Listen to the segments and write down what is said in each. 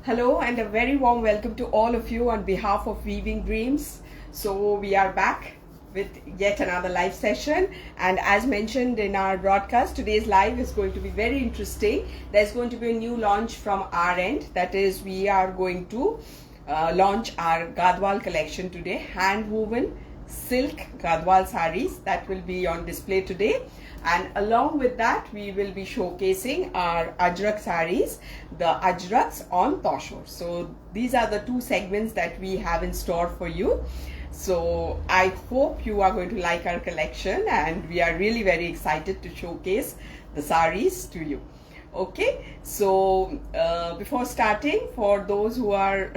Hello and a very warm welcome to all of you on behalf of Weaving Dreams. So we are back with yet another live session, and as mentioned in our broadcast, today's live is going to be very interesting. There's going to be a new launch from our end. That is, we are going to launch our Gadwal collection today, hand-woven silk Gadwal saris that will be on display today. And along with that, we will be showcasing our Ajrakh saris, the Ajrakhs on Tussar. So these are the two segments that we have in store for you. So I hope you are going to like our collection, and we are really very excited to showcase the saris to you. Okay, so before starting, for those who are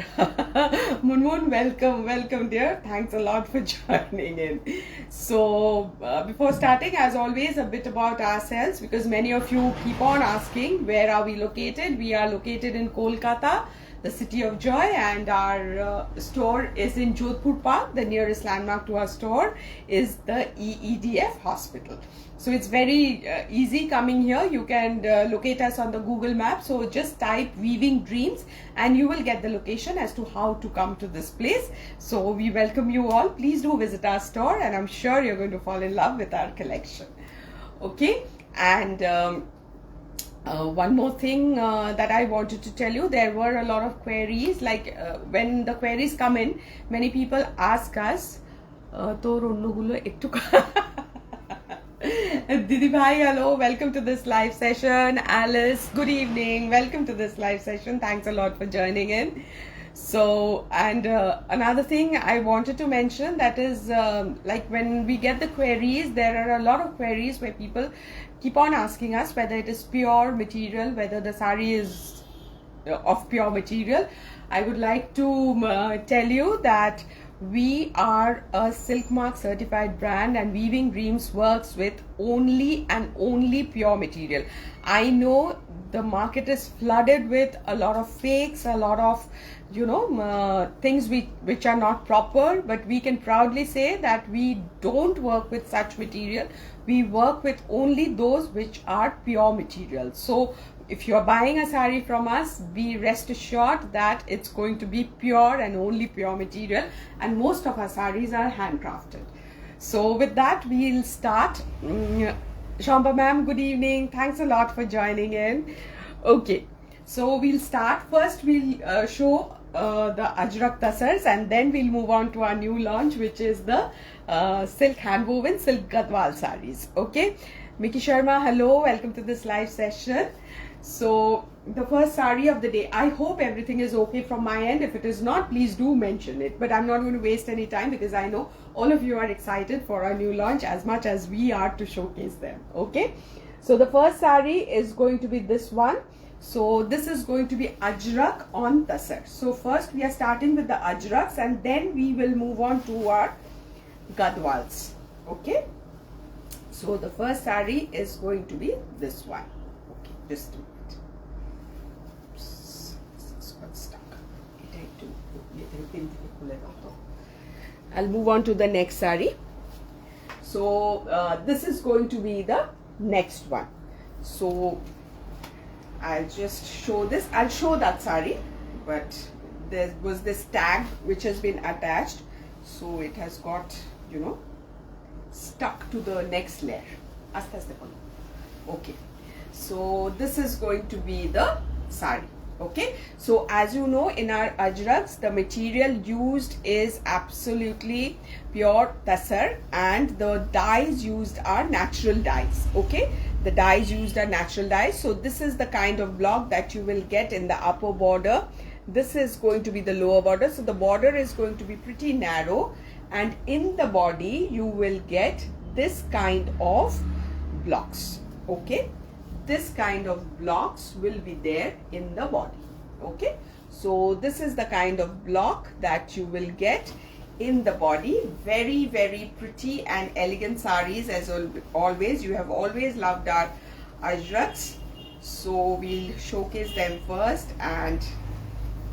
Munmun, welcome dear, thanks a lot for joining in. So before starting, as always, a bit about ourselves, because many of you keep on asking where are we located. We are located in Kolkata, the city of joy, and our store is in Jodhpur Park. The nearest landmark to our store is the EEDF hospital. So it's very easy coming here. You can locate us on the Google map. So just type Weaving Dreams and you will get the location as to how to come to this place. So we welcome you all. Please do visit our store, and I'm sure you're going to fall in love with our collection. Okay, and one more thing that I wanted to tell you, there were a lot of queries, like when the queries come in, many people ask us Didi Bhai, hello, welcome to this live session. Alice, good evening, welcome to this live session. Thanks a lot for joining in. So, and another thing I wanted to mention, that is like when we get the queries, there are a lot of queries where people keep on asking us whether it is pure material, whether the sari is of pure material. I would like to tell you that we are a Silk Mark certified brand, and Weaving Dreams works with only and only pure material. I know the market is flooded with a lot of fakes, a lot of things which are not proper, but we can proudly say that we don't work with such material. We work with only those which are pure material. So if you are buying a sari from us, be rest assured that it's going to be pure and only pure material, and most of our saris are handcrafted. So with that, we'll start. Shamba ma'am, good evening. Thanks a lot for joining in. Okay, so we'll start. First, we'll show the Ajrakh Tussars, and then we'll move on to our new launch, which is the silk handwoven silk Gadwal saris. Okay, Miki Sharma, hello, welcome to this live session. So the first sari of the day, I hope everything is okay from my end. If it is not, please do mention it, but I'm not going to waste any time because I know all of you are excited for our new launch as much as we are to showcase them. Okay, so the first sari is going to be this one. So this is going to be Ajrakh on Tussar. So first we are starting with the Ajrakhs, and then we will move on to our Gadwals. Okay, so the first sari is going to be this one. Okay, just a minute. This got stuck. I'll move on to the next sari. So this is going to be the next one. So I'll just show this. I'll show that sari, but there was this tag which has been attached, so it has got stuck to the next layer. Okay, so this is going to be the sari. Okay, so as you know, in our Ajrakhs, the material used is absolutely pure Tussar, and the dyes used are natural dyes. Okay, the dyes used are natural dyes. So this is the kind of block that you will get in the upper border. This is going to be the lower border. So the border is going to be pretty narrow, and in the body you will get this kind of blocks. Okay, this kind of blocks will be there in the body. Okay, so this is the kind of block that you will get in the body. Very, very pretty and elegant saris as always. You have always loved our Ajrakhs, so we'll showcase them first and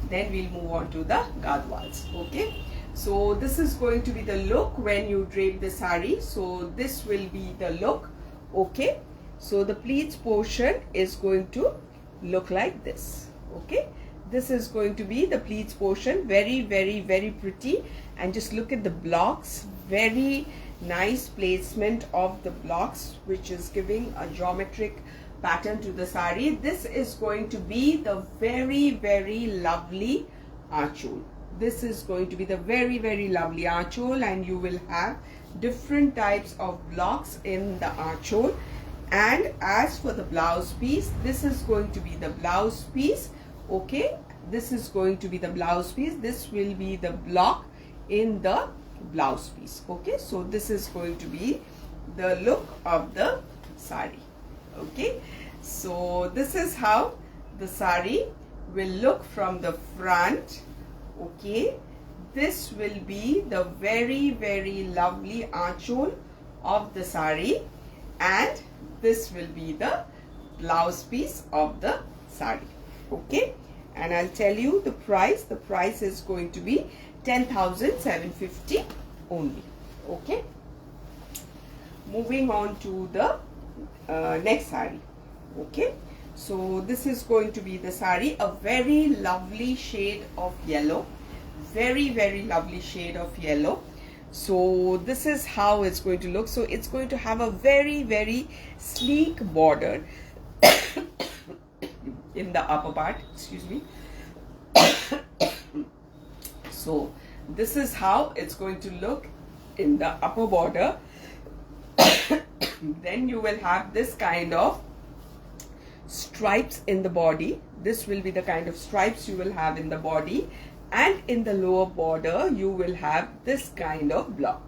then we'll move on to the Gadwals. Okay, so this is going to be the look when you drape the sari. So this will be the look. Okay, so the pleats portion is going to look like this. Okay, This is going to be the pleats portion. Very, very, very pretty. And just look at the blocks. Very nice placement of the blocks, which is giving a geometric pattern to the sari. This is going to be the very, very lovely archol. This is going to be the very, very lovely archol, and you will have different types of blocks in the archol. And as for the blouse piece, this is going to be the blouse piece. Okay, this is going to be the blouse piece. This will be the block in the blouse piece. Okay, so this is going to be the look of the sari. Okay, so this is how the sari will look from the front. Okay, this will be the very, very lovely archol of the sari, and this will be the blouse piece of the sari. Okay, and I'll tell you the price. The price is going to be 10,750 only. Okay, moving on to the next sari. Okay, so this is going to be the sari, a very lovely shade of yellow, very, very lovely shade of yellow. So this is how it's going to look. So it's going to have a very, very sleek border in the upper part, excuse me. So this is how it's going to look in the upper border. Then you will have this kind of stripes in the body. This will be the kind of stripes you will have in the body, and in the lower border you will have this kind of block.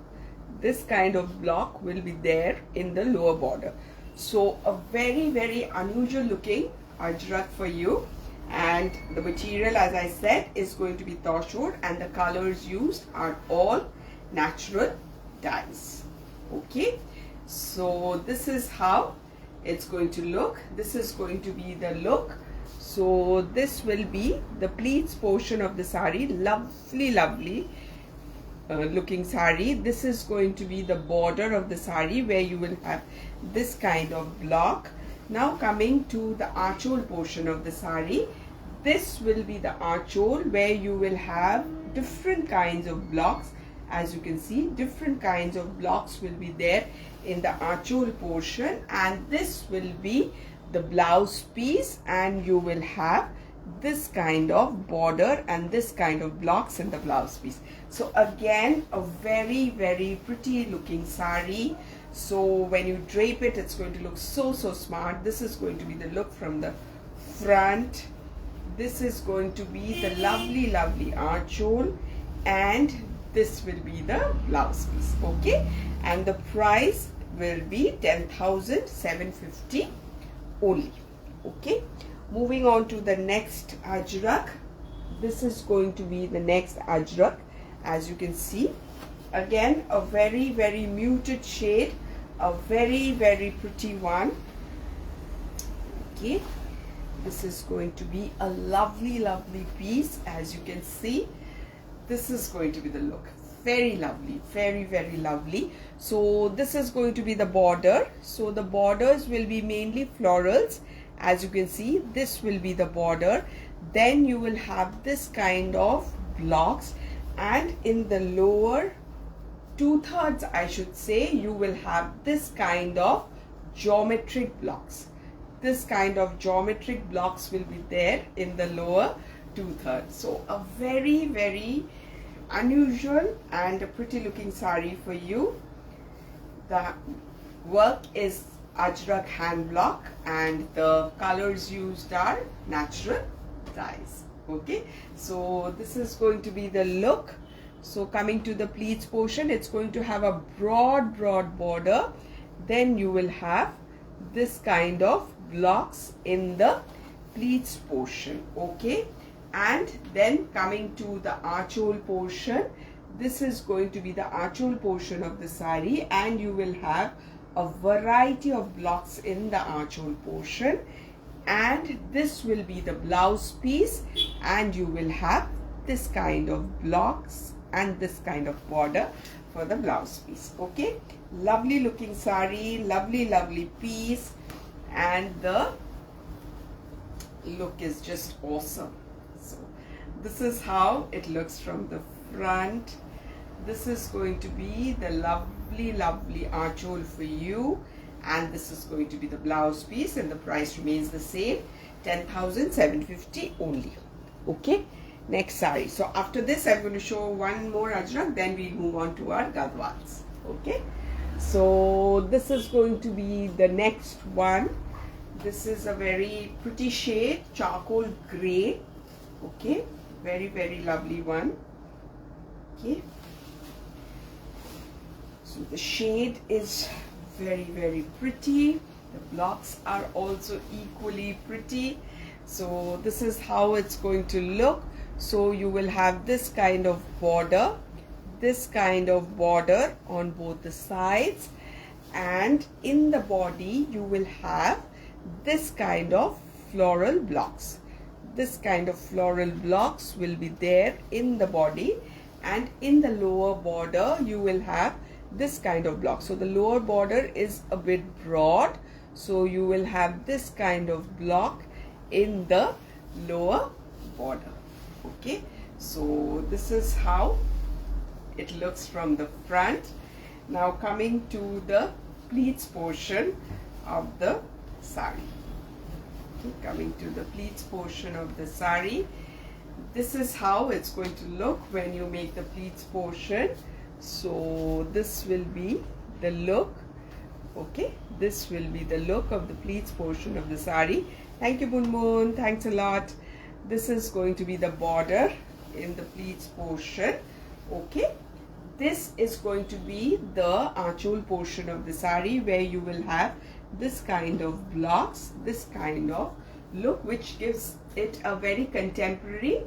This kind of block will be there in the lower border. So a very, very unusual looking ajrak for you. And the material, as I said, is going to be toshur, and the colors used are all natural dyes. Okay, so this is how it's going to look. This is going to be the look. So this will be the pleats portion of the sari. Lovely, lovely looking sari. This is going to be the border of the sari, where you will have this kind of block. Now coming to the archol portion of the sari, this will be the archol, where you will have different kinds of blocks. As you can see, different kinds of blocks will be there in the archol portion, and this will be the blouse piece, and you will have this kind of border and this kind of blocks in the blouse piece. So again, a very, very pretty looking sari. So when you drape it, it's going to look so, so smart. This is going to be the look from the front. This is going to be the lovely, lovely archol, and this will be the blouse piece. Okay, and the price will be 10,750 only. Okay, moving on to the next ajrak. This is going to be the next ajrak. As you can see, again a very, very muted shade, a very, very pretty one. Okay, this is going to be a lovely, lovely piece. As you can see, this is going to be the look. Very lovely, very, very lovely. So this is going to be the border. So the borders will be mainly florals. As you can see, this will be the border. Then you will have this kind of blocks, and in the lower 2/3, I should say, you will have this kind of geometric blocks. This kind of geometric blocks will be there in the lower 2/3. So a very, very unusual and a pretty looking sari for you. The work is Ajrak hand block, and the colors used are natural dyes. Okay, so this is going to be the look. So coming to the pleats portion, it's going to have a broad border. Then you will have this kind of blocks in the pleats portion. Okay, and then coming to the archol portion, this is going to be the archol portion of the sari, and you will have a variety of blocks in the archol portion, and this will be the blouse piece, and you will have this kind of blocks and this kind of border for the blouse piece. Okay, lovely looking sari, lovely, lovely piece, and the look is just awesome. So this is how it looks from the front. This is going to be the lovely archole for you, and this is going to be the blouse piece, and the price remains the same, 10,750 only. Okay, next sari. So after this I'm going to show one more ajrak, then we move on to our gadwals. Okay, so this is going to be the next one. This is a very pretty shade, charcoal gray. Okay, very lovely one. Okay, so the shade is very pretty. The blocks are also equally pretty. So this is how it's going to look. So you will have this kind of border, on both the sides, and in the body you will have this kind of floral blocks. This kind of floral blocks will be there in the body, and in the lower border you will have this kind of block. So the lower border is a bit broad, so you will have this kind of block in the lower border. Okay, so this is how it looks from the front. Now coming to the pleats portion of the sari. Okay, coming to the pleats portion of the sari, this is how it's going to look when you make the pleats portion. So this will be the look. Okay, this will be the look of the pleats portion of the sari. Thank you, Boon Boon, thanks a lot. This is going to be the border in the pleats portion. Okay, this is going to be the archole portion of the sari, where you will have this kind of blocks, this kind of look, which gives it a very contemporary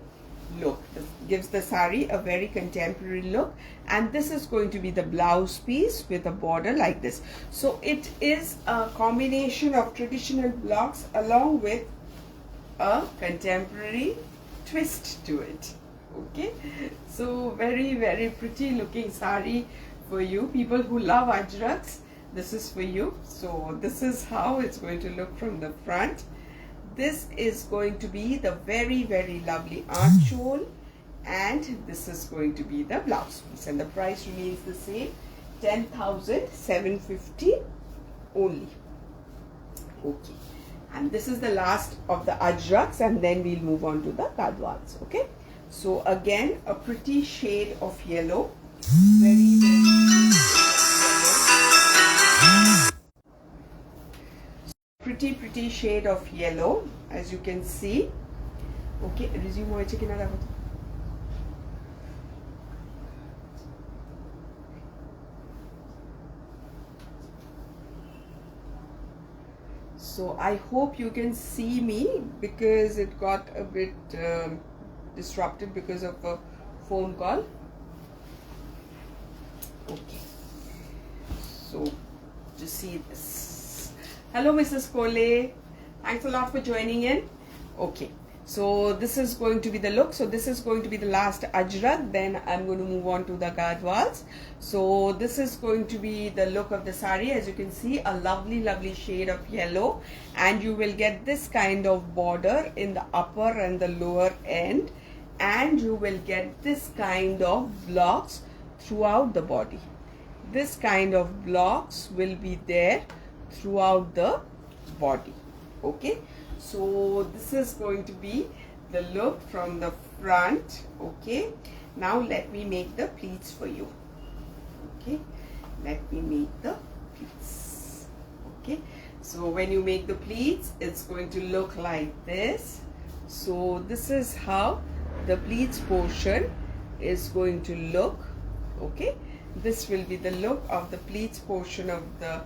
look. This gives the sari a very contemporary look, and this is going to be the blouse piece with a border like this. So it is a combination of traditional blocks along with a contemporary twist to it. Okay, so very pretty looking sari for you people who love ajraks. This is for you. So this is how it's going to look from the front. This is going to be the very lovely archole, and this is going to be the blouse piece, and the price remains the same, 10,750 only. Okay, and this is the last of the ajraks, and then we'll move on to the gadwals. Okay, so again a pretty shade of yellow, very pretty shade of yellow, as you can see. Okay, resume my chicken. So I hope you can see me, because it got a bit disrupted because of a phone call. Okay, so just see this. Hello Mrs. Kole, thanks a lot for joining in. Okay, so this is going to be the look. So this is going to be the last ajrak, then I'm going to move on to the gadwals. So this is going to be the look of the sari. As you can see, a lovely shade of yellow, and you will get this kind of border in the upper and the lower end, and you will get this kind of blocks throughout the body. This kind of blocks will be there throughout the body. Okay, so this is going to be the look from the front. Okay, now let me make the pleats for you. Okay, let me make the pleats. Okay, so when you make the pleats, it's going to look like this. So this is how the pleats portion is going to look. Okay, this will be the look of the pleats portion of the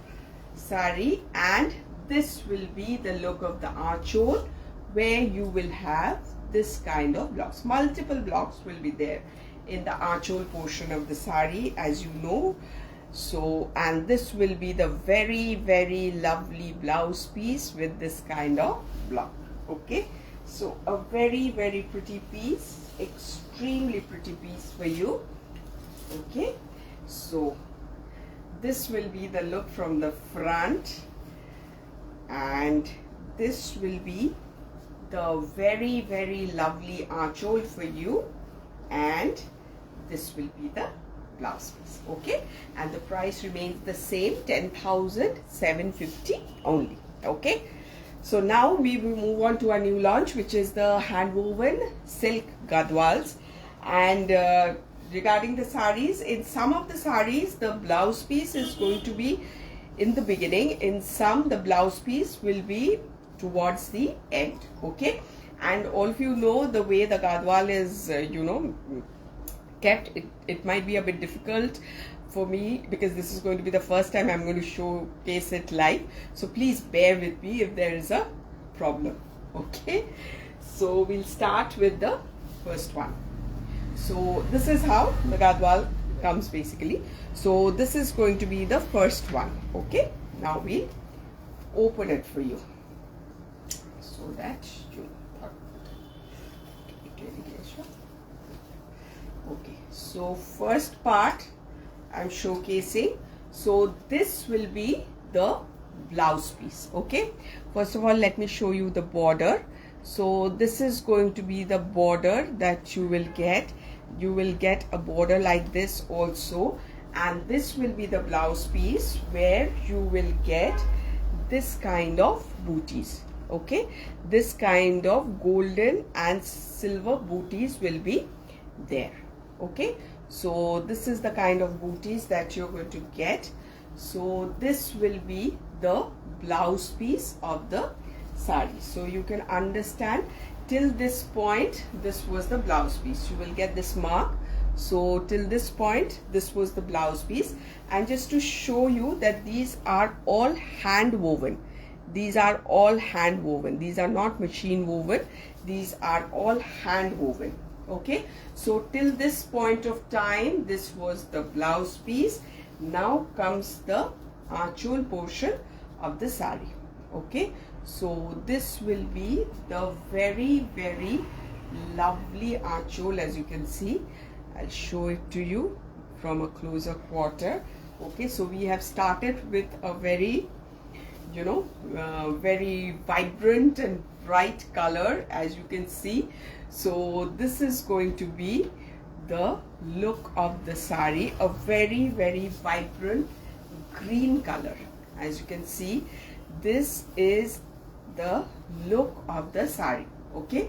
sari, and this will be the look of the archole, where you will have this kind of blocks. Multiple blocks will be there in the archole portion of the sari, as you know. So, and this will be the very lovely blouse piece with this kind of block. Okay, so a very pretty piece, extremely pretty piece for you. Okay, so this will be the look from the front, and this will be the very, very lovely archole for you, and this will be the blouse piece. Okay, and the price remains the same, 10,750 only. Okay, so now we will move on to our new launch, which is the handwoven silk gadwals. And regarding the saris, in some of the saris the blouse piece is going to be in the beginning, in some the blouse piece will be towards the end. Okay, and all of you know the way the gadwal is kept, it might be a bit difficult for me because this is going to be the first time I'm going to showcase it live, so please bear with me if there is a problem. Okay, so we'll start with the first one. So this is how the gadwal comes basically. So this is going to be the first one. Okay, now we'll open it for you so that you okay. So first part I'm showcasing. So this will be the blouse piece. Okay, first of all let me show you the border. So this is going to be the border that you will get. You will get a border like this also, and this will be the blouse piece where you will get this kind of booties. Okay, this kind of golden and silver booties will be there. Okay, so this is the kind of booties that you're going to get. So this will be the blouse piece of the sari. So you can understand till this point this was the blouse piece. You will get this mark. So till this point this was the blouse piece. And just to show you that these are all hand woven, these are all hand woven, these are not machine woven, these are all hand woven. Okay, so till this point of time this was the blouse piece. Now comes the archole portion of the sari. Okay, so this will be the very, very lovely archole. As you can see, I'll show it to you from a closer quarter. Okay, so we have started with a very very vibrant and bright color, as you can see. So this is going to be the look of the sari, a very, very vibrant green color. As you can see, this is the look of the sari. Okay,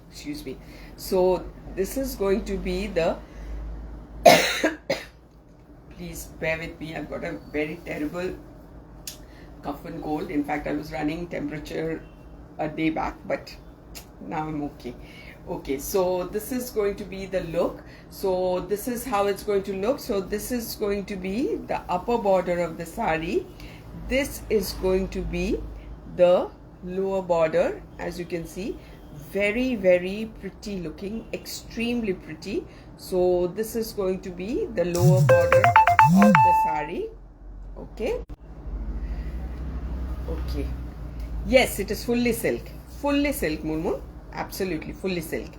excuse me. So this is going to be the please bear with me, I've got a very terrible cough and cold. In fact, I was running temperature a day back, but now I'm okay. Okay, so this is going to be the look. So this is how it's going to look. So this is going to be the upper border of the sari. This is going to be the lower border. As you can see, very, very pretty looking, extremely pretty. So this is going to be the lower border of the sari. Okay. Okay, yes, it is fully silk, Moon, absolutely fully silk.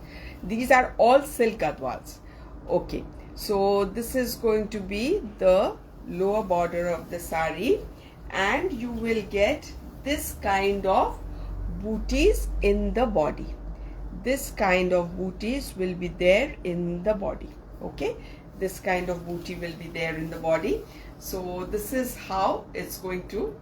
These are all silk gadwals. Okay, so this is going to be the lower border of the sari, and you will get this kind of booties in the body. This kind of booties will be there in the body. Okay, this kind of booty will be there in the body. So this is how it's going to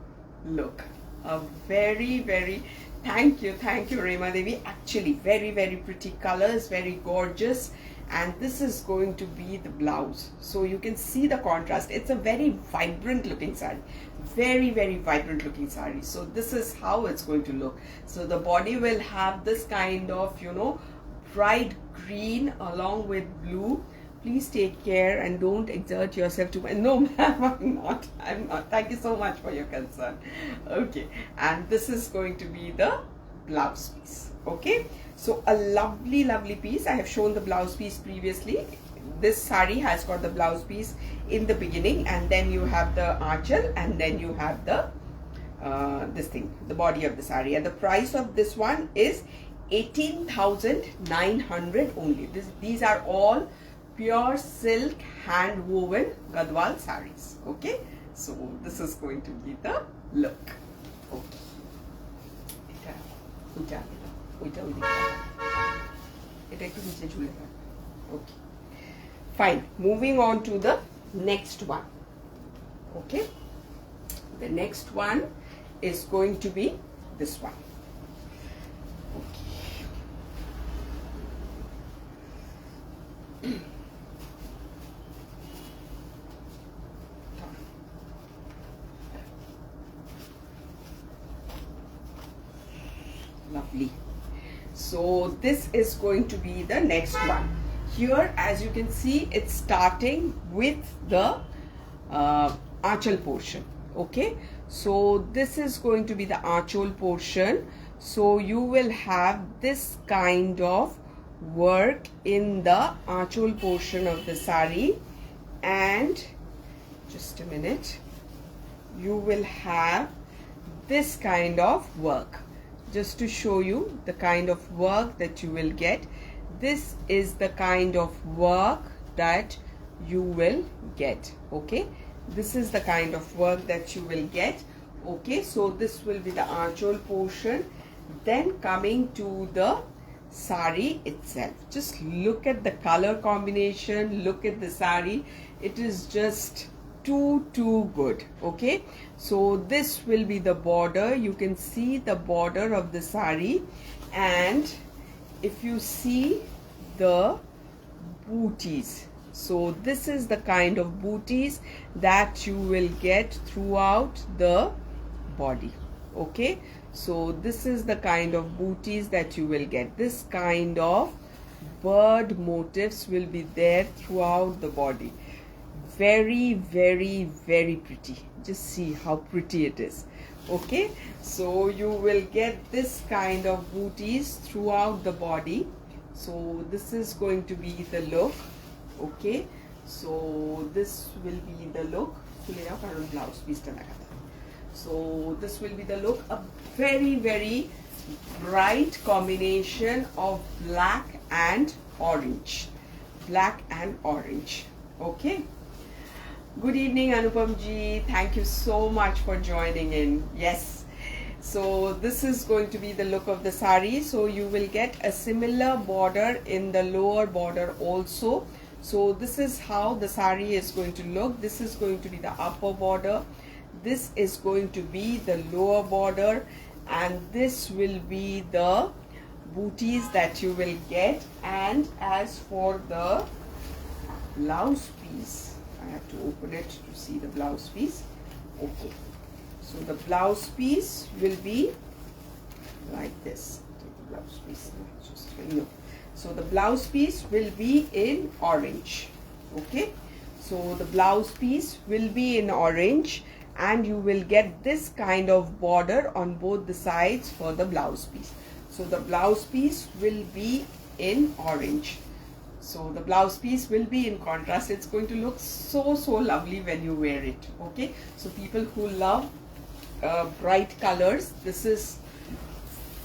look. A very, very thank you Rema Devi. Actually very, very pretty colors, very gorgeous. And this is going to be the blouse. So you can see the contrast. It's a very vibrant looking sari, very, very vibrant looking sari. So this is how it's going to look. So the body will have this kind of bright green along with blue. Please take care and don't exert yourself too much. No, ma'am, I'm not. Thank you so much for your concern. Okay, and this is going to be the blouse piece. Okay, so a lovely, lovely piece. I have shown the blouse piece previously. This sari has got the blouse piece in the beginning, and then you have the archole, and then you have the the body of the sari. And the price of this one is 18,900 only. These are all pure silk hand woven gadwal saris. Okay, so this is going to be the look. Okay, ওইটা ওইটা ওইদিকে এটা একটু নিচে ঝুলে থাক ওকে fine moving on to the next one okay the next one is going to be this one okay lovely so this is going to be the next one here as you can see it's starting with the archal portion okay so this is going to be the archal portion so you will have this kind of work in the archal portion of the sari and just a minute you will have this kind of work just to show you the kind of work that you will get this is the kind of work that you will get okay this is the kind of work that you will get okay so this will be the archal portion then coming to the sari itself just look at the color combination look at the sari it is just too good okay so this will be the border you can see the border of the sari and if you see the booties so this is the kind of booties that you will get throughout the body okay so this is the kind of booties that you will get this kind of bird motifs will be there throughout the body very pretty just see how pretty it is okay so you will get this kind of booties throughout the body so this is going to be the look okay so this will be the look blouse piece so this will be the look a very bright combination of black and orange okay good evening Anupam ji thank you so much for joining in yes so this is going to be the look of the sari so you will get a similar border in the lower border also so this is how the sari is going to look this is going to be the upper border this is going to be the lower border and this will be the booties that you will get and as for the blouse piece I have to open it to see the blouse piece okay so the blouse piece will be like this take the blouse piece just no so the blouse piece will be in orange okay so the blouse piece will be in orange and you will get this kind of border on both the sides for the blouse piece so the blouse piece will be in orange so the blouse piece will be in contrast it's going to look so lovely when you wear it okay so people who love bright colors this is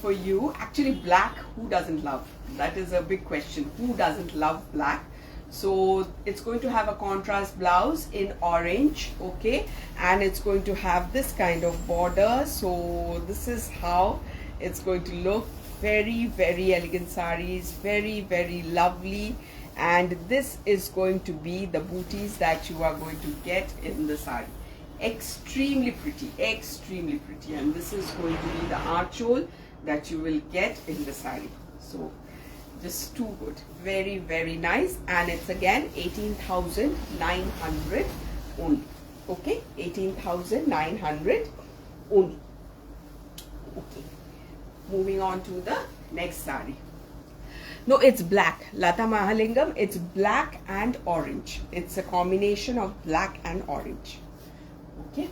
for you actually black who doesn't love that is a big question who doesn't love black so it's going to have a contrast blouse in orange okay and it's going to have this kind of border so this is how it's going to look very elegant saris very lovely and this is going to be the booties that you are going to get in the sari extremely pretty and this is going to be the archol that you will get in the sari so just too good very nice and it's again 18,900 only okay 18,900 only okay moving on to the next sari no it's black Lata Mahalingam it's black and orange it's a combination of black and orange okay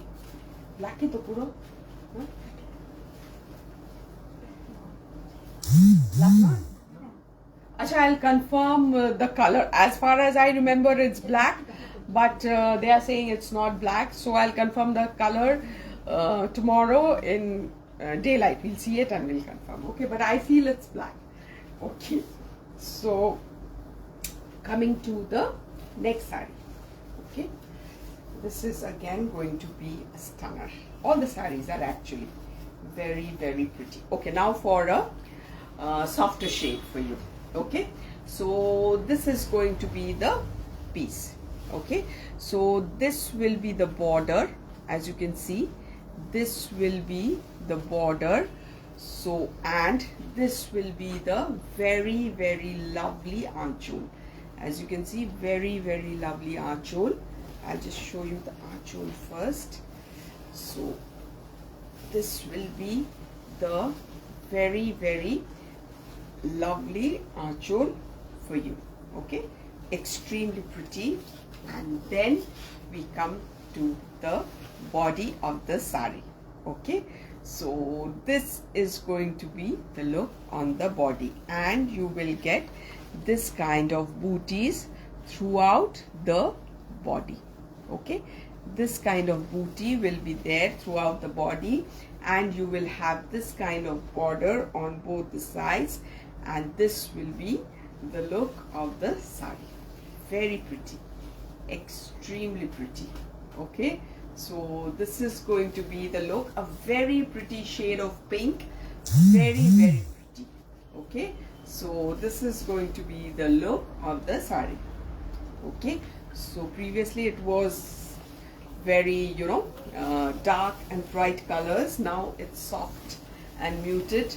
black hi to puro black na Acha, I'll confirm the color. As far as I remember, it's black, but they are saying it's not black. So I'll confirm the color tomorrow in daylight. We'll see it and we'll confirm. Okay, but I feel it's black. Okay, so coming to the next sari. Okay, this is again going to be a stunner. All the saris are actually Very, very pretty. Okay, now for a softer shade for you. Okay, so this is going to be the piece. Okay, so this will be the border. As you can see, this will be the border. So, and this will be the very, very lovely archole. As you can see, very, very lovely archole. I'll just show you the archole first. So this will be the very, very lovely archole for you. Okay, extremely pretty. And then we come to the body of the sari. Okay, so this is going to be the look on the body, and you will get this kind of booties throughout the body. Okay, this kind of booty will be there throughout the body, and you will have this kind of border on both the sides, and this will be the look of the sari. Very pretty, extremely pretty. Okay, so this is going to be the look, a very pretty shade of pink, very, very pretty. Okay, so this is going to be the look of the sari. Okay, so previously it was very, dark and bright colors. Now it's soft and muted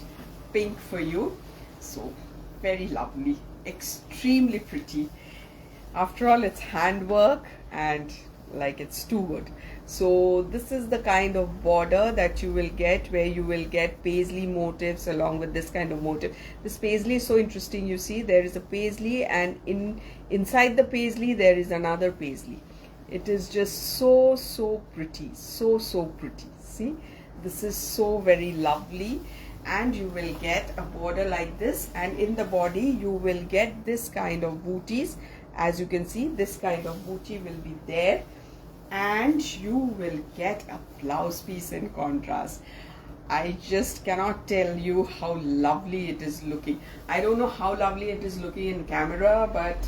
pink for you. So very lovely, extremely pretty. After all, it's handwork, and like, it's too good. So this is the kind of border that you will get, where you will get paisley motifs along with this kind of motif. This paisley is so interesting. You see, there is a paisley, and inside the paisley there is another paisley. It is just so pretty, so pretty. See, this is so very lovely. And you will get a border like this, and in the body you will get this kind of booties. As you can see, this kind of booty will be there, and you will get a blouse piece in contrast. I just cannot tell you how lovely it is looking. I don't know how lovely it is looking in camera, but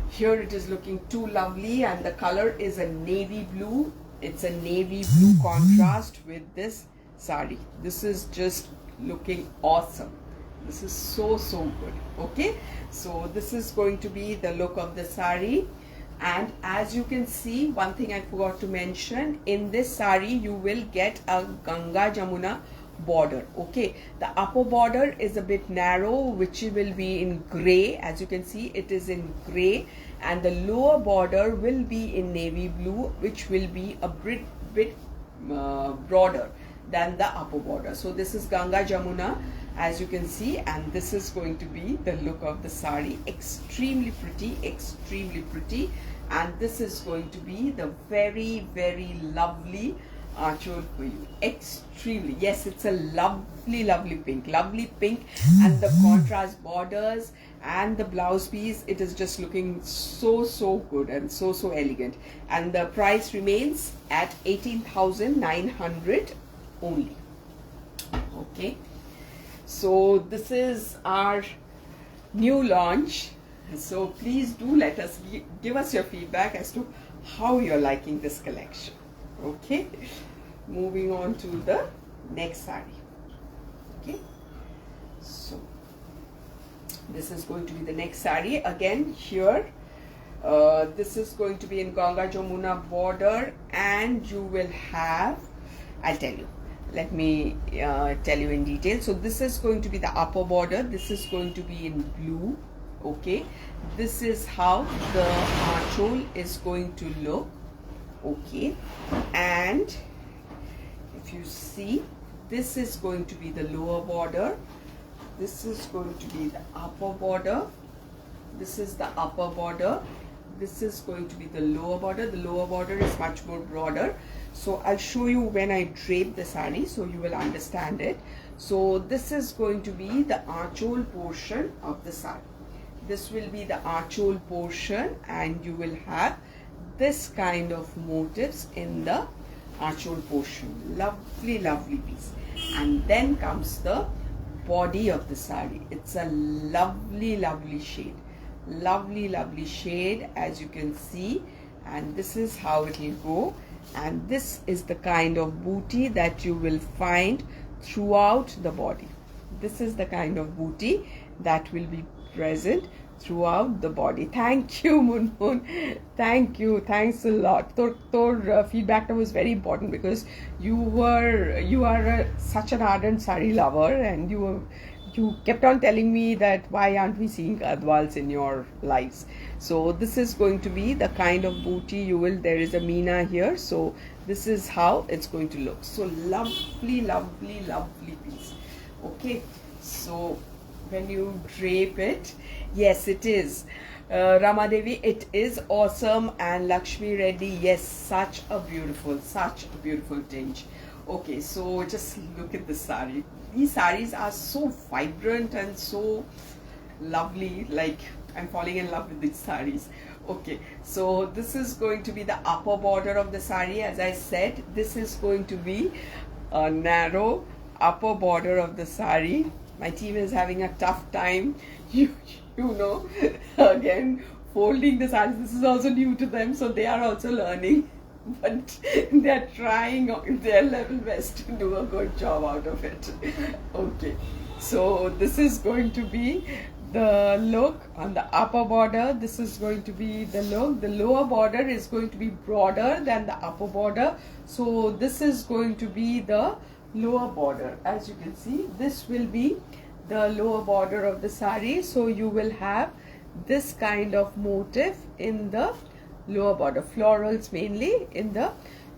here it is looking too lovely. And the color is a navy blue. It's a navy blue contrast with this sari. This is just looking awesome. This is so good. Okay, so this is going to be the look of the sari. And as you can see, one thing I forgot to mention, in this sari you will get a Ganga Jamuna border. Okay, the upper border is a bit narrow, which will be in gray. As you can see, it is in gray, and the lower border will be in navy blue, which will be a bit broader than the upper border. So this is Ganga Jamuna, as you can see, and this is going to be the look of the sari. Extremely pretty, extremely pretty. And this is going to be the very, very lovely archole for you. Extremely, yes, it's a lovely pink, and the contrast borders and the blouse piece, it is just looking so good and so elegant. And the price remains at 18,900 only. Okay, so this is our new launch. So please do let us give us your feedback as to how you're liking this collection. Okay, moving on to the next sari. Okay, so this is going to be the next sari. Again, here this is going to be in Ganga Jamuna border, and you will have, I'll tell you, let me tell you in detail. So this is going to be the upper border. This is going to be in blue. Okay, this is how the archole is going to look. Okay, and if you see, this is going to be the lower border, this is going to be the upper border, this is the upper border, this is going to be the lower border. The lower border is much more broader. So I'll show you when I drape the sari, so you will understand it. So this is going to be the archole portion of the sari. This will be the archole portion, and you will have this kind of motifs in the archole portion. Lovely piece. And then comes the body of the sari. It's a lovely shade. Lovely shade, as you can see. And this is how it will go. and this is the kind of booty that you will find throughout the body. This is the kind of booty that will be present throughout the body. Thank you, Moon. Thank you. Thanks a lot. Your feedback was very important because you are such an ardent sari lover, and you kept on telling me that why aren't we seeing Gadwals in your lives. So this is going to be the kind of booty you will. There is a Meena here, so this is how it's going to look. So lovely, lovely, lovely piece. Okay, so when you drape it, yes, it is. Ramadevi, it is awesome. And Lakshmi Reddy, yes, such a beautiful tinge. Okay, so just look at the sari. These saris are so vibrant and so lovely. Like, I'm falling in love with these saris. Okay, so this is going to be the upper border of the sari. As I said, this is going to be a narrow upper border of the sari. My team is having a tough time, you know, again, folding the saris. This is also new to them, so they are also learning. But they are trying their level best to do a good job out of it. Okay, so this is going to be the look on the upper border. This is going to be the look. The lower border is going to be broader than the upper border. So this is going to be the lower border. As you can see, this will be the lower border of the sari. So you will have this kind of motif in the lower border, florals mainly in the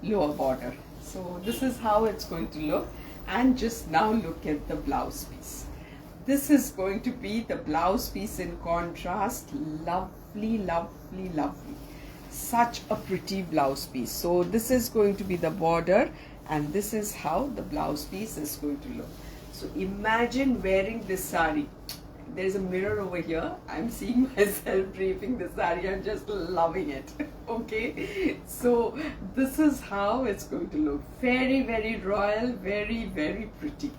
lower border. So this is how it's going to look. And just now look at the blouse piece. This is going to be the blouse piece in contrast. Lovely, lovely, lovely. Such a pretty blouse piece. So this is going to be the border, and this is how the blouse piece is going to look. So imagine wearing this sari. There is a mirror over here. I'm seeing myself draping the sari. I'm just loving it. Okay, so this is how it's going to look. Very, very royal, very, very pretty.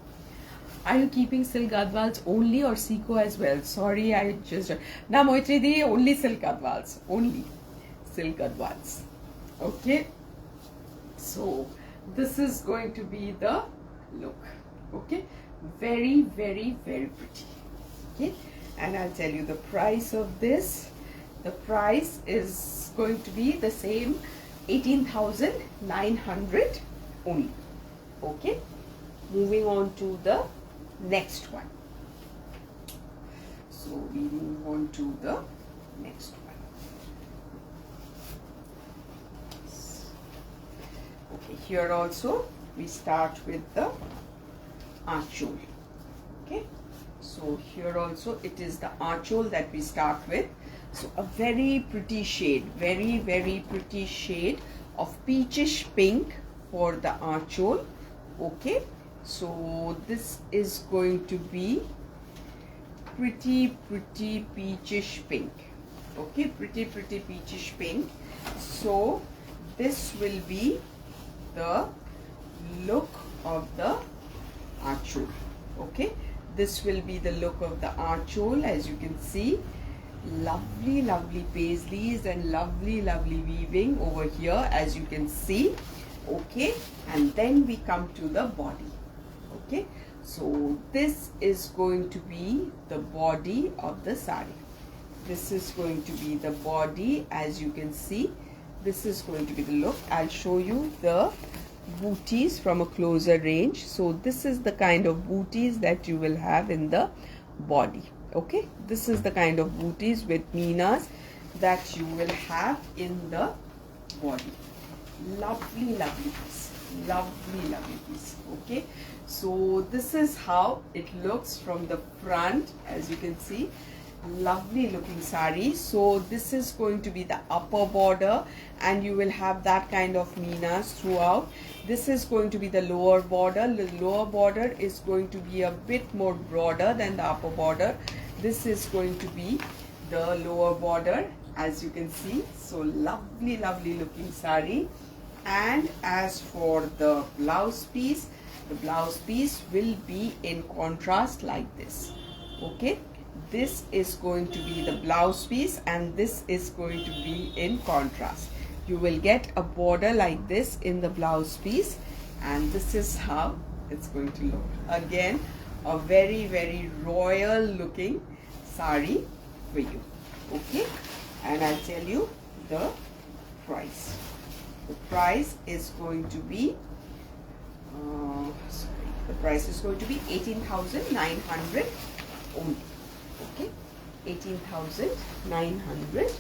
Are you keeping silk Gadwals only or Siko as well? Sorry, I just... Na Moitri di, only silk Gadwals. Only silk Gadwals. Okay, so this is going to be the look. Okay, very, very, very pretty. Okay, and I'll tell you the price of this. The price is going to be the same, 18,900 only. Okay, moving on to the next one. So we move on to the next one. Okay, here also we start with the archole. Okay, so here also it is the archole that we start with. So a very pretty shade, very, very pretty shade of peachish pink for the archole. Okay, so this is going to be pretty, pretty peachish pink. Okay, pretty, pretty peachish pink. So this will be the look of the archole. Okay, this will be the look of the archole. As you can see, lovely, lovely paisleys and lovely, lovely weaving over here, as you can see. Okay, and then we come to the body. Okay, so this is going to be the body of the sari. This is going to be the body. As you can see, this is going to be the look. I'll show you the booties from a closer range. So this is the kind of booties that you will have in the body. Okay, this is the kind of booties with meenas that you will have in the body. Lovely, lovely piece. Lovely, lovely piece. Okay, so this is how it looks from the front. As you can see, lovely looking sari. So this is going to be the upper border, and you will have that kind of meenas throughout. This is going to be the lower border. The lower border is going to be a bit more broader than the upper border. This is going to be the lower border, as you can see. So lovely, lovely looking sari. And as for the blouse piece will be in contrast like this. Okay, this is going to be the blouse piece, and this is going to be in contrast. you will get a border like this in the blouse piece, and this is how it's going to look. Again, a very royal looking sari for you. Okay, and I'll tell you the price. The price is going to be the price is going to be 18,900 only. Okay, 18,900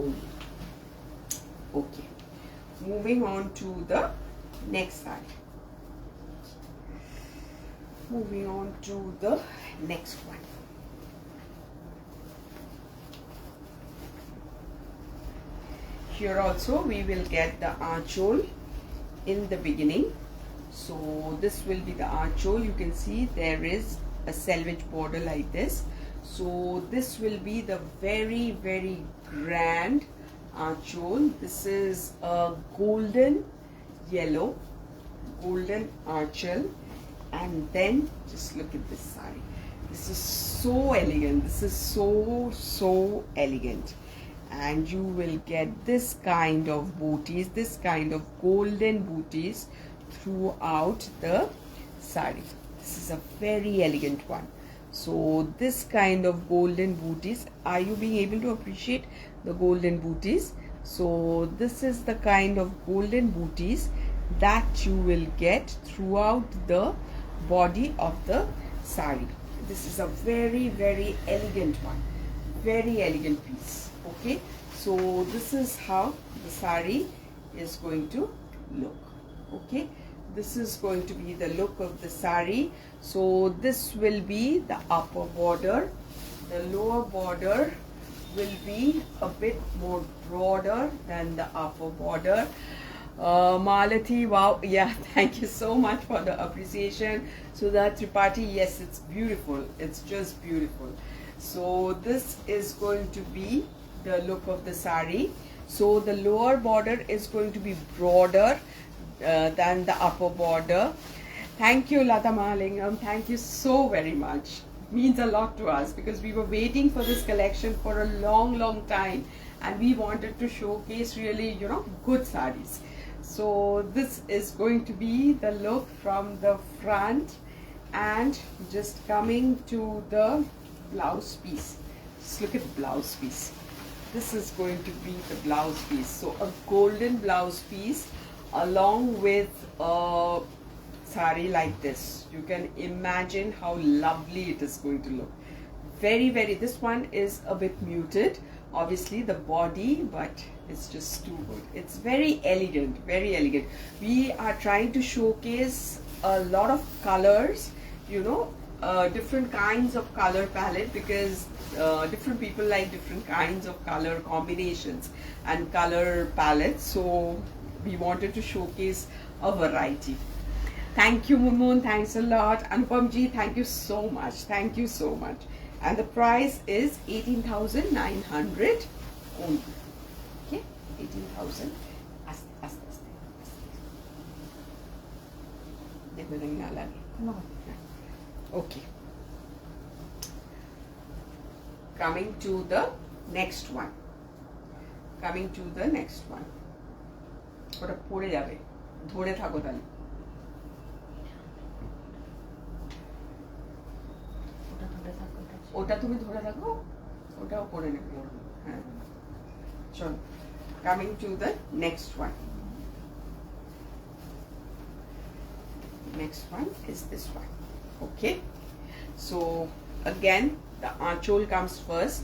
only. Okay, moving on to the next side. Moving on to the next one. Here also we will get the archhole in the beginning. So this will be the archhole. You can see there is a selvage border like this. So this will be the very grand archhole. This is a golden yellow, golden archhole, and then just look at this sari. This is so elegant. This is so elegant, and you will get this kind of booties, this kind of golden booties throughout the sari. This is a very elegant one. So this kind of golden booties, are you being able to appreciate the golden booties? So this is the kind of golden booties that you will get throughout the body of the sari. This is a very elegant one, very elegant piece. Okay, so this is how the sari is going to look. Okay, this is going to be the look of the sari. So this will be the upper border. The lower border will be a bit more broader than the upper border. Malati, wow, yeah, thank you so much for the appreciation. So that Tripathi, yes, it's beautiful. It's just beautiful. So this is going to be the look of the sari. So the lower border is going to be broader than the upper border. Thank you, Lata Mahalingam. Thank you so very much. It means a lot to us because we were waiting for this collection for a long time, and we wanted to showcase really, good saris. So this is going to be the look from the front, and just coming to the blouse piece. Just look at the blouse piece. This is going to be the blouse piece. So a golden blouse piece along with a sari like this. You can imagine how lovely it is going to look. Very, this one is a bit muted, obviously the body, but it's just too good. It's very elegant, very elegant. We are trying to showcase a lot of colors, different kinds of color palette, because different people like different kinds of color combinations and color palettes. So we wanted to showcase a variety. Thank you, Moon. Thanks a lot. Anupamji, thank you so much. Thank you so much. And the price is 18,900 only. Okay, 18,000. Okay. Coming to the next one. Coming to the next one. ওটা পড়ে যাবে, ধরে থাকো তাহলে। ওটা তুমি ধরে থাকো, ওটাও করে নেবে। হ্যাঁ, চলো। Coming to the next one. Next one is this one. Okay. So again, the archhole comes first.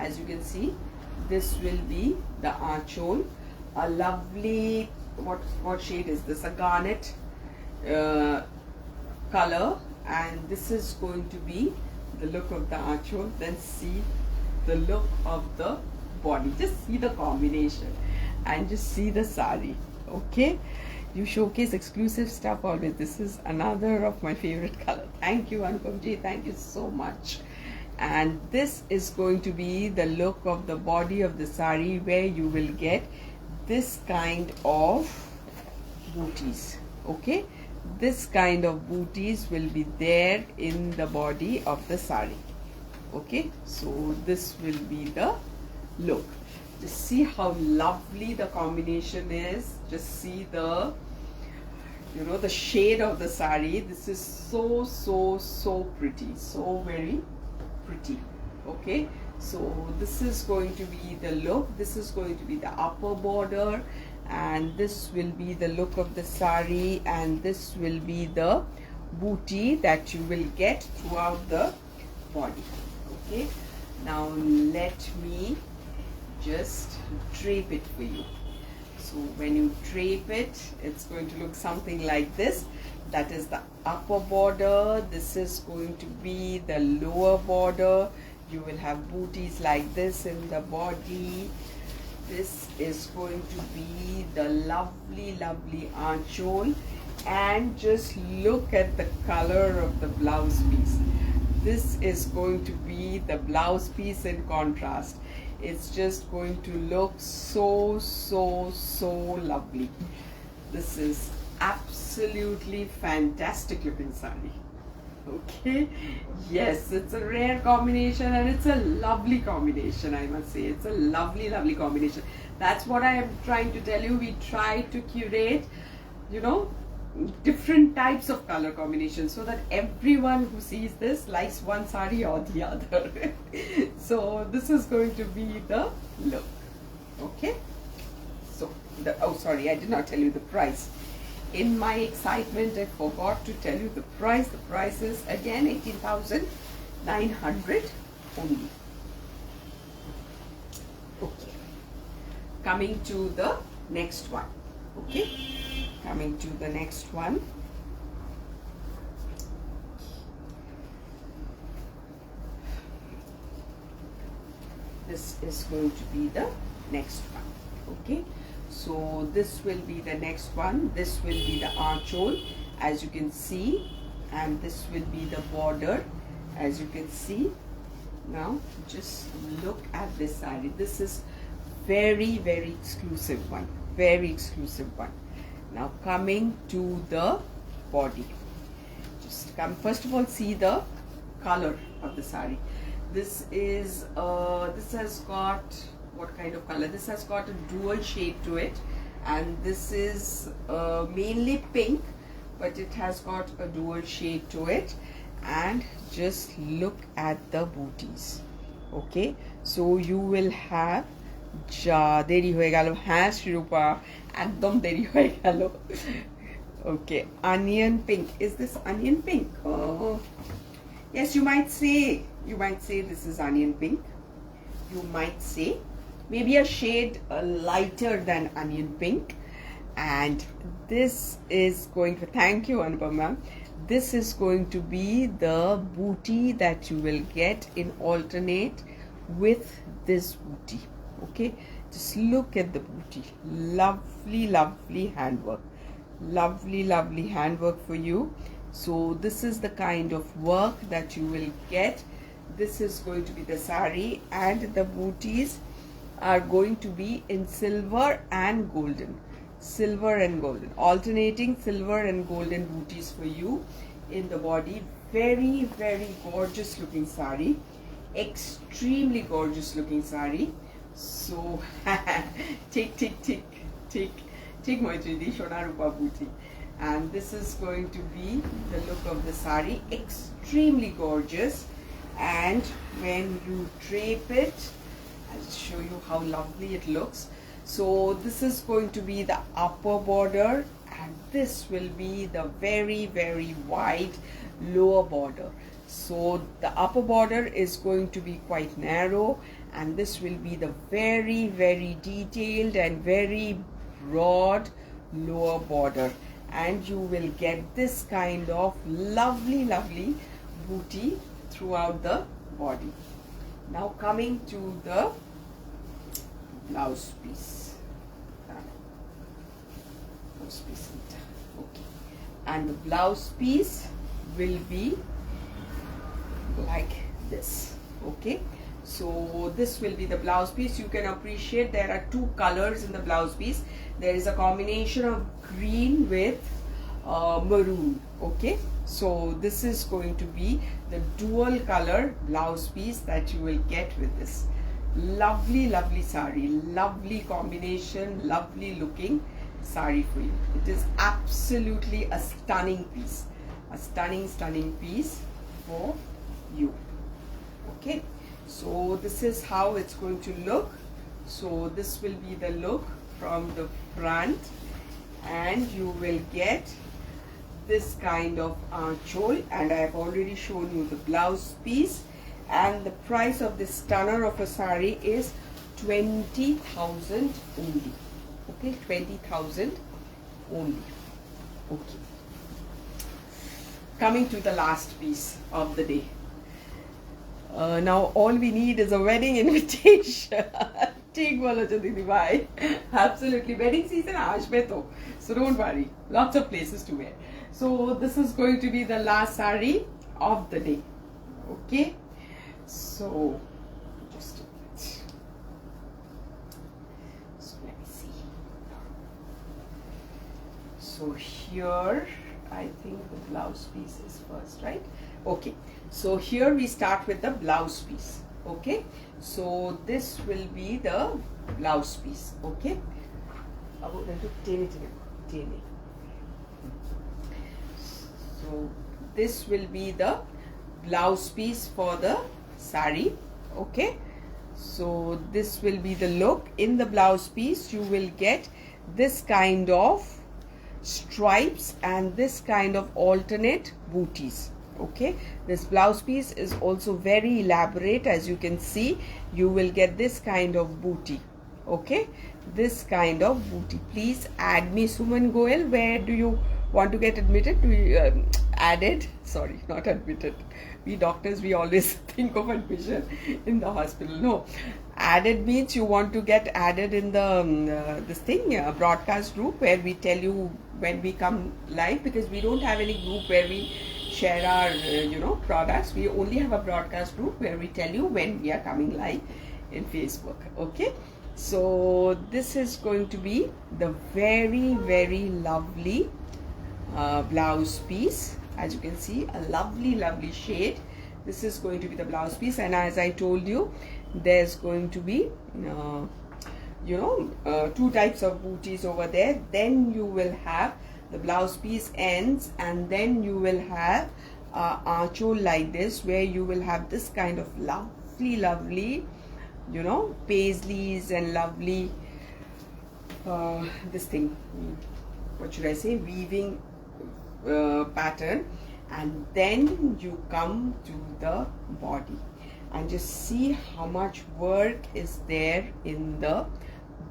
As you can see, this will be the archhole. A lovely, what shade is this? A garnet color, and this is going to be the look of the archhole. Then see the look of the body. Just see the combination and just see the sari. Okay, you showcase exclusive stuff always. This is another of my favorite color. Thank you, Anupamji. Thank you so much. And this is going to be the look of the body of the sari, where you will get this kind of booties. Okay, this kind of booties will be there in the body of the sari. Okay, so this will be the look. Just see how lovely the combination is. Just see the, you know, the shade of the sari. This is so pretty, so very pretty. Okay, so this is going to be the look. This is going to be the upper border, and this will be the look of the sari, and this will be the booty that you will get throughout the body. Okay, now let me just drape it for you. So when you drape it, it's going to look something like this. That is the upper border. This is going to be the lower border. You will have booties like this in the body. This is going to be the lovely armhole. And just look at the color of the blouse piece. This is going to be the blouse piece in contrast. It's just going to look so lovely. This is absolutely fantastic looking sari. Okay, yes, it's a rare combination and it's a lovely combination, I must say. It's a lovely combination. That's what I am trying to tell you. We try to curate, you know, different types of color combinations so that everyone who sees this likes one sari or the other. So this is going to be the look. Okay, so oh sorry, I did not tell you the price. In my excitement, I forgot to tell you the price. The price is again 18,900 only. Okay, coming to the next one. Okay, coming to the next one. This is going to be the next one. Okay, so this will be the next one. This will be the armhole, as you can see, and this will be the border, as you can see. Now just look at this sari. This is very exclusive one, very exclusive one. Now coming to the body, just come, first of all see the color of the sari. This is this has got, what kind of color? This has got a dual shade to it, and this is mainly pink, but it has got a dual shade to it. And just look at the booties. Okay, so you will have দেরি হয়ে গেল, হ্যাঁ শিরূপা একদম দেরি হয়ে গেল। Okay, onion pink. Is this onion pink? Oh yes, you might say this is onion pink. You might say maybe a shade lighter than onion pink. And this is going to, thank you Anupam ma'am, this is going to be the booty that you will get in alternate with this booty. Okay, just look at the booty. Lovely handwork, lovely handwork for you. So this is the kind of work that you will get. This is going to be the sari, and the booties are going to be in silver and golden, alternating silver and golden booties for you in the body. Very gorgeous looking sari, extremely gorgeous looking sari. So take my traditional rupa booty. And this is going to be the look of the sari, extremely gorgeous. And when you drape it, I'll show you how lovely it looks. So this is going to be the upper border, and this will be the very wide lower border. So the upper border is going to be quite narrow, and this will be the very detailed and very broad lower border, and you will get this kind of lovely booty throughout the body. Now coming to the blouse piece. Okay, and the blouse piece will be like this. Okay, so this will be the blouse piece. You can appreciate there are two colors in the blouse piece. There is a combination of green with maroon. Okay, so this is going to be the dual color blouse piece that you will get with this. Lovely sari, lovely combination, lovely looking sari for you. It is absolutely a stunning piece, a stunning piece for you. Okay, so this is how it's going to look. So this will be the look from the front, and you will get this kind of archhole, and I have already shown you the blouse piece. And the price of this stunner of a sari is 20,000 only. Okay, 20,000 only. Okay, coming to the last piece of the day. Now all we need is a wedding invitation. ठीक बोलो जो दीदी भाई. Absolutely, wedding season आज में तो. So don't worry, lots of places to wear. So this is going to be the last sari of the day. Okay, so just a minute. So let me see. So here I think the blouse piece is first, right? Okay, so here we start with the blouse piece. Okay, so this will be the blouse piece. Okay, so this will be the blouse piece for the sari. Okay, so this will be the look. In the blouse piece you will get this kind of stripes and this kind of alternate booties. Okay, this blouse piece is also very elaborate. As you can see, you will get this kind of booty. Okay, this kind of booty. Please add me, Suman Goel. Where do you want to get admitted? Added, sorry, not admitted. We doctors, we always think of admission in the hospital. No, added means you want to get added in the this thing, broadcast group, where we tell you when we come live, because we don't have any group where we share our products. We only have a broadcast group where we tell you when we are coming live in Facebook. Okay, so this is going to be the very lovely blouse piece. As you can see, a lovely shade. This is going to be the blouse piece, and as I told you, there's going to be two types of booties over there. Then you will have the blouse piece ends, and then you will have archhole like this, where you will have this kind of lovely paisleys and lovely this thing, what should I say, weaving pattern. And then you come to the body, and just see how much work is there in the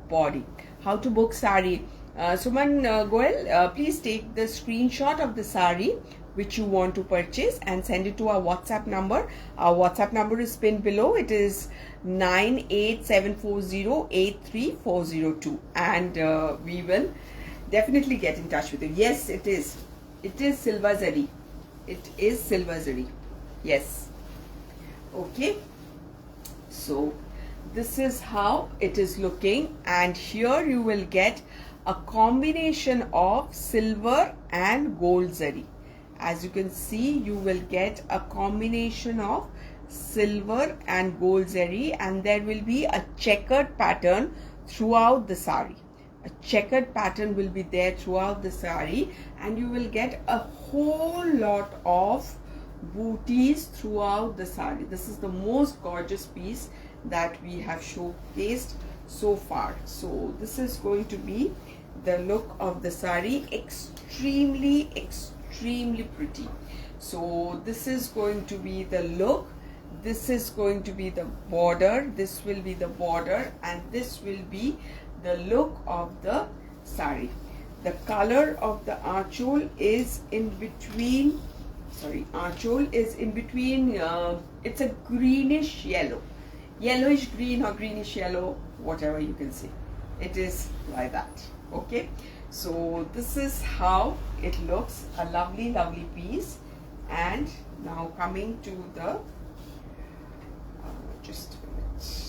body. How to book sari? Suman Goel, please take the screenshot of the sari which you want to purchase and send it to our WhatsApp number. Our WhatsApp number is pinned below. It is 987408342, and we will definitely get in touch with you. Yes, it is silver zari. It is silver zari. Yes. Okay, so this is how it is looking, and here you will get a combination of silver and gold zari. As you can see, you will get a combination of silver and gold zari, and there will be a checkered pattern throughout the sari. A checkered pattern will be there throughout the sari, and you will get a whole lot of booties throughout the sari. This is the most gorgeous piece that we have showcased so far. So this is going to be the look of the sari. Extremely pretty. So this is going to be the look. This is going to be the border. This will be the border, and this will be the look of the sari. The color of the archhole is in between. Archhole is in between. It's a greenish yellow, yellowish green or greenish yellow, whatever you can see. It is like that. Okay, so this is how it looks. A lovely piece. And now coming to the just a minute.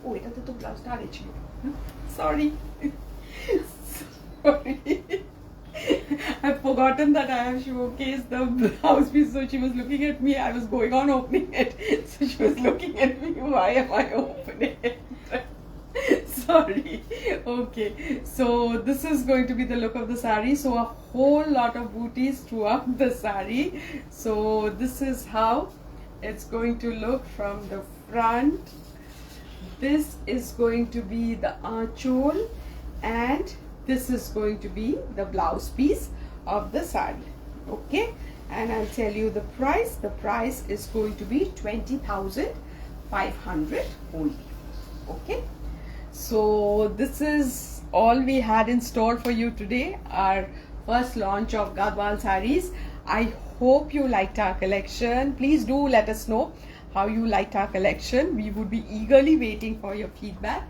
Oh, এটা তো ব্লাউজটা আরে ছিল। Sorry. Sorry. I forgotten that I have showcased the blouse piece. So she was looking at me. I was going on opening it. So she was looking at me. Why am I opening it? Sorry. Okay. So this is going to be the look of the sari. So a whole lot of booties throughout the sari. So this is how it's going to look from the front. This is going to be the archole, and this is going to be the blouse piece of the sari. Okay, and I'll tell you the price. The price is going to be 20,500 only. Okay, so this is all we had in store for you today, our first launch of Gadwal sarees. I hope you liked our collection. Please do let us know how you liked our collection. We would be eagerly waiting for your feedback,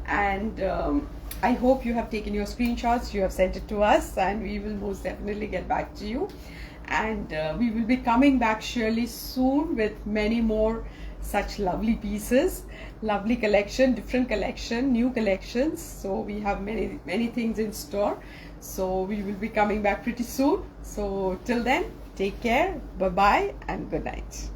and I hope you have taken your screenshots, you have sent it to us, and we will most definitely get back to you. And we will be coming back surely soon with many more such lovely pieces, lovely collection, different collection, new collections. So we have many things in store. So we will be coming back pretty soon. So till then, take care, bye bye, and good night.